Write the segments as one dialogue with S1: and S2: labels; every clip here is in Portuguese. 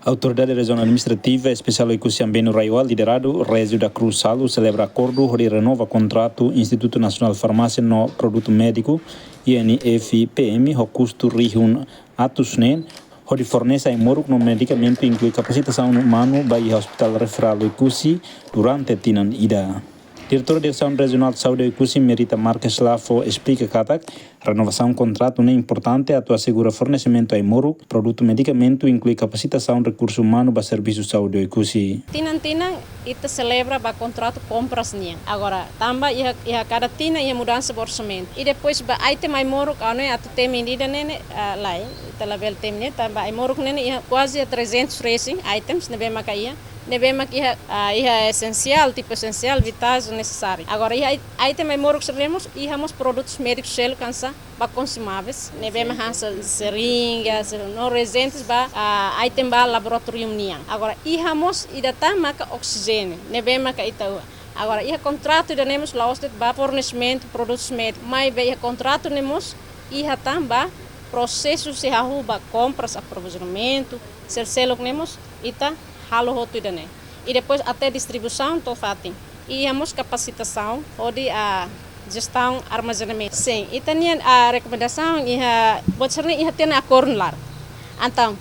S1: A Autoridade Regional Administrativa Especial Ikusiambeno Raiol, liderado Régio da Cruz Salo, celebra acordo de renova contrato Instituto Nacional de Farmácia no Produto Médico, INF-PM, o custo rihun atusnen, onde fornece a Imoruk no medicamento inclui capacitação humana para o Hospital Referral Ikusi durante Tinan Ida. Diretor da Direção Regional de Saúde Ikusi, Merita Marques Lafo, explica que a renovação do contrato é importante para assegurar fornecimento a Imoruk, produto medicamento inclui capacitação de recurso humano para serviço de saúde Ikusi.
S2: Tinan ita celebra ba contrato compras niya. Agora, tamba iha cada tina iha mudança de orçamento. E depois ba item a Imoruk ano atu tem medida nene lá, ita level tem ne tamba Imoruk nene iha quase 300 racing items nebe makaia. Devemos que é essencial, tipo essencial, vital, necessário. Agora, item Imoruk sabemos e temos produtos médicos selo cansa para consumáveis. Devemos seringas, não resistentes para item para laboratório niang. Agora, temos ida tamaka oxigênio. Devemos que itaua. Agora, contrato temos lá os para fornecimento de produtos médicos. Mas contrato temos também processos de compras, aprovisionamento, selo temos ita halo hotu idane. E depois até distribuição to fatin. E temos capacitação onde a gestão armazenamento. Sim, e também a recomendação e tem acordo lá. Então,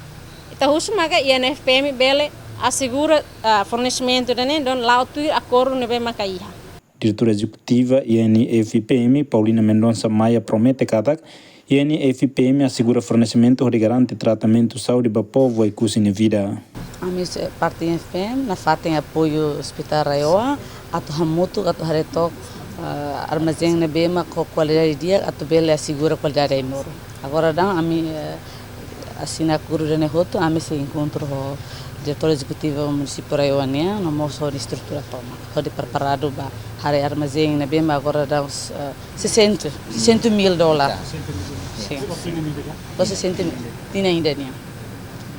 S2: ita husmaga INF-PM bele assegura fornecimento idane don lá tu acordo nebe makaiha.
S1: Diretora executiva INF-PM Paulina Mendonça Maia promete que a INF-PM assegura fornecimento de garante tratamento de saúde para o povo e custo de vida.
S3: A minha parte INF-PM, na tem apoio hospital Raioa, atu hamutu, atu haretok, armazém na bema com qualidade de dia, atu bele assegura qualidade de Imoruk. Agora a minha assina curu de nehoto, a minha se encontro o diretor executivo do município Raioa né, no moço de estrutura toma, todo preparado para hari armazém na bema agora dá uns $60 mil. Sim. Você 60 mil, tinha ainda né.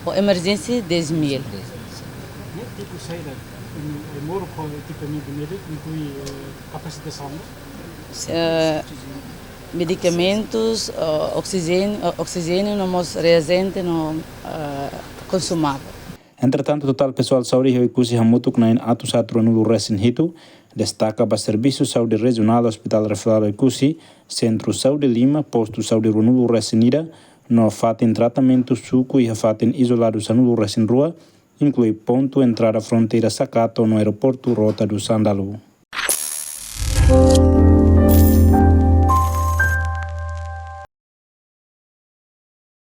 S3: O emergência 10 mil.
S4: Tipo saída, Imoruk com equipamento médico inclui capacitação?
S3: Medicamentos, oxigênio, nos reagentes, no consumável.
S1: Entretanto, o total pessoal de saúde Ikusi Hamutuk na atos atronulu recém hito destaca para Serviço de Saúde Regional Hospital Referral Ikusi, Centro Saúde Lima, Posto Saúde Runulu Recinira, no fatem tratamento suco e fatem isolado sanulu recém rua, inclui ponto entrada fronteira Sacato no aeroporto Rota do Sandalu.